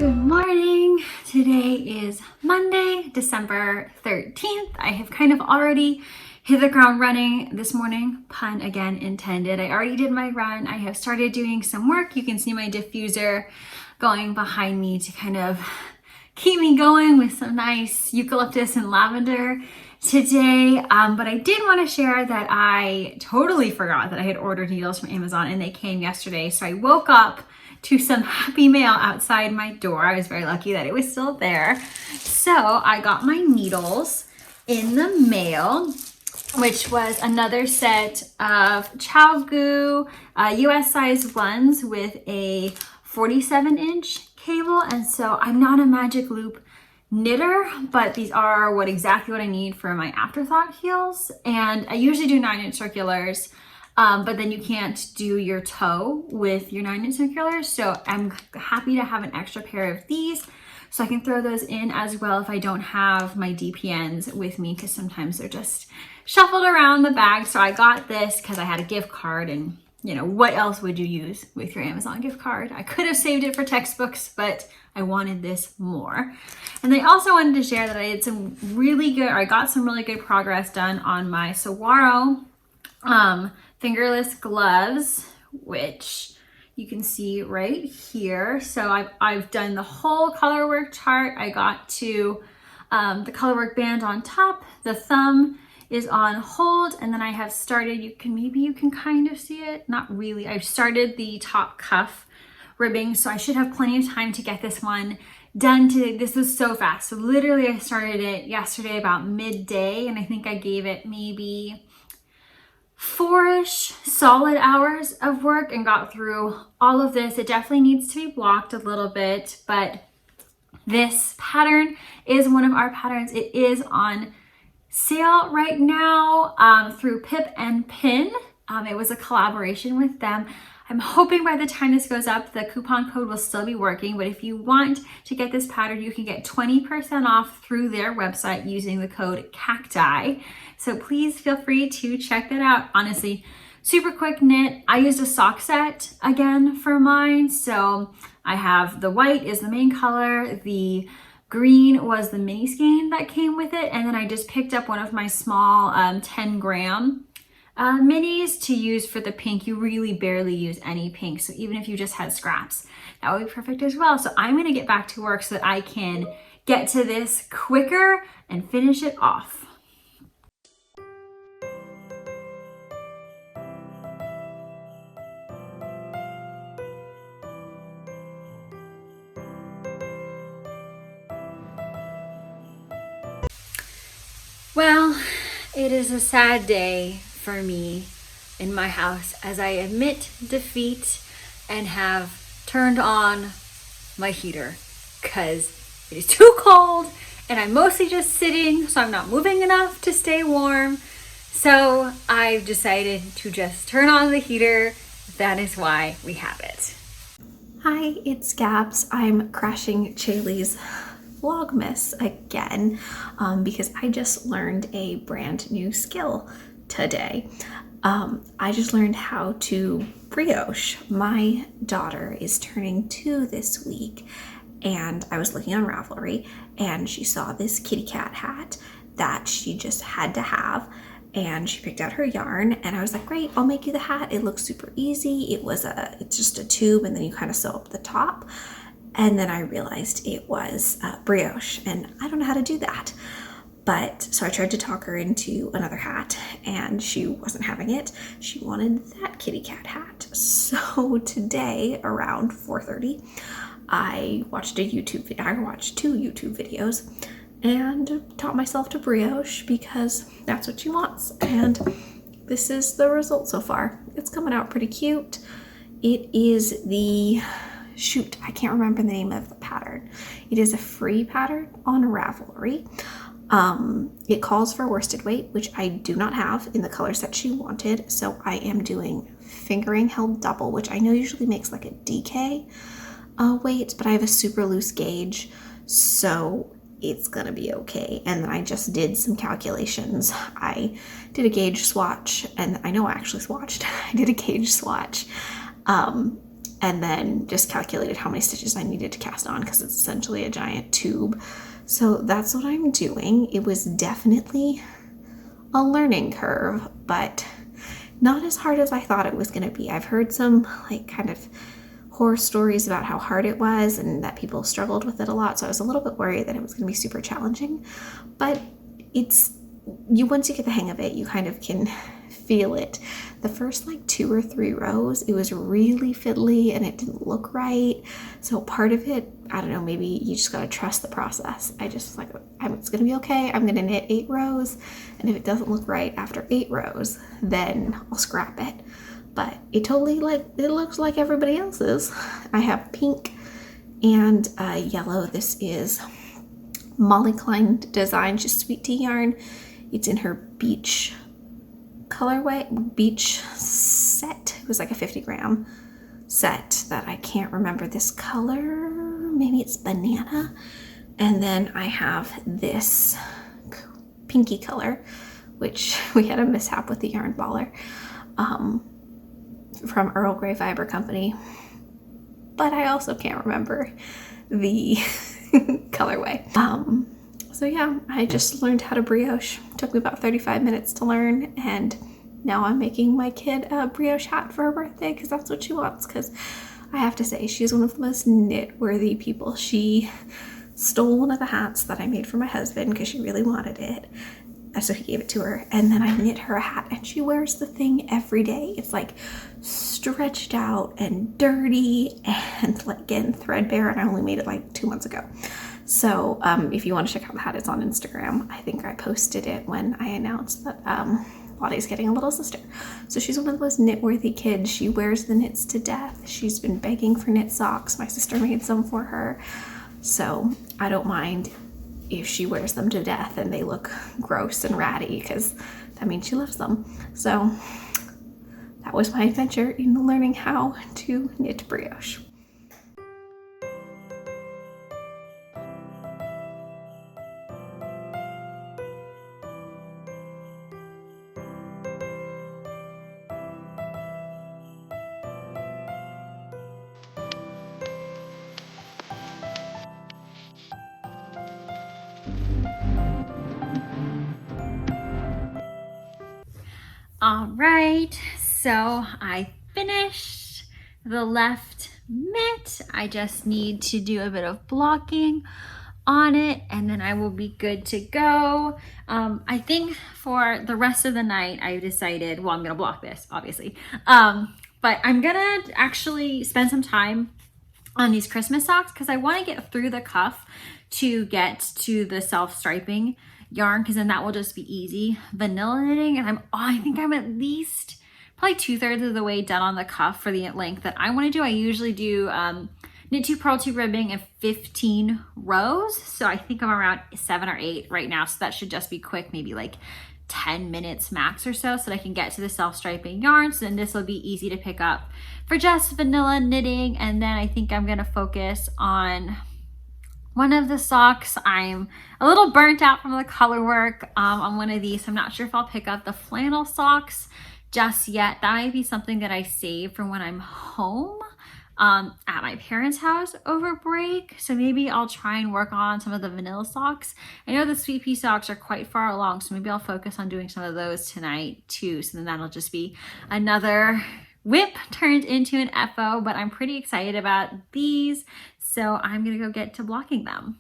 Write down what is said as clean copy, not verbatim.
Good morning. Today is Monday, December 13th. I have kind of already hit the ground running this morning, pun again intended. I already did my run. I have started doing some work. You can see my diffuser going behind me to kind of keep me going with some nice eucalyptus and lavender today. But I did want to share that I totally forgot that I had ordered needles from Amazon and they came yesterday. So I woke up to some happy mail outside my door. I was very lucky that it was still there. So I got my needles in the mail, which was another set of ChowGoo US size ones with a 47-inch cable. And so I'm not a magic loop knitter, but these are exactly what I need for my afterthought heels. And I usually do 9-inch circulars. But then you can't do your toe with your 9-inch circulars. So I'm happy to have an extra pair of these so I can throw those in as well if I don't have my DPNs with me, because sometimes they're just shuffled around the bag. So I got this because I had a gift card, and you know, what else would you use with your Amazon gift card? I could have saved it for textbooks, but I wanted this more. And I also wanted to share that I got some really good progress done on my Saguaro fingerless gloves, which you can see right here. So I've done the whole color work chart. I got to the color work band on top, the thumb is on hold, and then I have started, maybe you can kind of see it, not really. I've started the top cuff ribbing, so I should have plenty of time to get this one done today. This was so fast. So literally I started it yesterday about midday, and I think I gave it maybe 4-ish solid hours of work and got through all of this. It definitely needs to be blocked a little bit, but this pattern is one of our patterns. It is on sale right now through Pip and Pin. It was a collaboration with them. I'm hoping by the time this goes up, the coupon code will still be working, but if you want to get this pattern, you can get 20% off through their website using the code CACTI. So please feel free to check that out. Honestly, super quick knit. I used a sock set again for mine. So I have the white is the main color, the green was the mini skein that came with it, and then I just picked up one of my small 10-gram minis to use for the pink. You really barely use any pink, so even if you just had scraps, that would be perfect as well. So I'm going to get back to work so that I can get to this quicker and finish it off. Well, it is a sad day for me in my house as I admit defeat and have turned on my heater because it is too cold and I'm mostly just sitting, so I'm not moving enough to stay warm. So I've decided to just turn on the heater. That is why we have it. Hi, it's Gabs. I'm crashing Chaley's Vlogmas again because I just learned a brand new skill today. I just learned how to brioche. My daughter is turning 2 this week, and I was looking on Ravelry and she saw this kitty cat hat that she just had to have, and she picked out her yarn, and I was like, great, I'll make you the hat. It looks super easy. It's just a tube and then you kind of sew up the top. And then I realized it was brioche, and I don't know how to do that. But so I tried to talk her into another hat, and she wasn't having it. She wanted that kitty cat hat. So today around 4:30, I watched a YouTube video. I watched 2 YouTube videos and taught myself to brioche because that's what she wants. And this is the result so far. It's coming out pretty cute. It is the I can't remember the name of the pattern. It is a free pattern on Ravelry. It calls for worsted weight, which I do not have in the colors that she wanted. So I am doing fingering held double, which I know usually makes like a DK weight, but I have a super loose gauge, so it's gonna be okay. And then I just did some calculations. I did a gauge swatch, and I know I actually swatched. I did a gauge swatch. and then just calculated how many stitches I needed to cast on because it's essentially a giant tube. So that's what I'm doing. It was definitely a learning curve, but not as hard as I thought it was going to be. I've heard some like kind of horror stories about how hard it was and that people struggled with it a lot, so I was a little bit worried that it was going to be super challenging. But once you get the hang of it, you kind of can feel it. The first like 2 or 3 rows, it was really fiddly and it didn't look right. So part of it, I don't know, maybe you just gotta trust the process. I just like, it's gonna be okay. I'm gonna knit 8 rows, and if it doesn't look right after 8 rows, then I'll scrap it. But it totally it looks like everybody else's. I have pink and yellow. This is Molly Klein design, just sweet tea yarn. It's in her beach colorway, beach set. It was like a 50-gram set that I can't remember this color. Maybe it's banana. And then I have this pinky color, which we had a mishap with the yarn baller from Earl Grey Fiber Company. But I also can't remember the colorway. So yeah, I just learned how to brioche. It took me about 35 minutes to learn, and now I'm making my kid a brioche hat for her birthday because that's what she wants. Because I have to say, she's one of the most knit-worthy people. She stole one of the hats that I made for my husband because she really wanted it. So he gave it to her, and then I knit her a hat, and she wears the thing every day. It's like stretched out and dirty and like getting threadbare, and I only made it like 2 months ago. So if you want to check out the hat, it's on Instagram. I think I posted it when I announced that Lottie's getting a little sister. So she's one of those knit-worthy kids. She wears the knits to death. She's been begging for knit socks. My sister made some for her. So I don't mind if she wears them to death and they look gross and ratty, because that means she loves them. So that was my adventure in learning how to knit brioche. All right, so I finished the left mitt. I just need to do a bit of blocking on it, and then I will be good to go. I think for the rest of the night, I decided, well, I'm gonna block this, obviously. But I'm gonna actually spend some time on these Christmas socks because I want to get through the cuff to get to the self-striping yarn, because then that will just be easy vanilla knitting. And I think I'm at least probably 2/3 of the way done on the cuff for the length that I want to do. I usually do knit 2, purl 2 ribbing and 15 rows, so I think I'm around 7 or 8 right now, so that should just be quick, maybe like 10 minutes max or so that I can get to the self-striping yarn. So then this will be easy to pick up for just vanilla knitting. And then I think I'm gonna focus on one of the socks. I'm a little burnt out from the color work on one of these. I'm not sure if I'll pick up the flannel socks just yet. That might be something that I save for when I'm home at my parents' house over break. So maybe I'll try and work on some of the vanilla socks. I know the sweet pea socks are quite far along, so maybe I'll focus on doing some of those tonight too. So then that'll just be another whip turned into an FO, but I'm pretty excited about these. So I'm gonna go get to blocking them.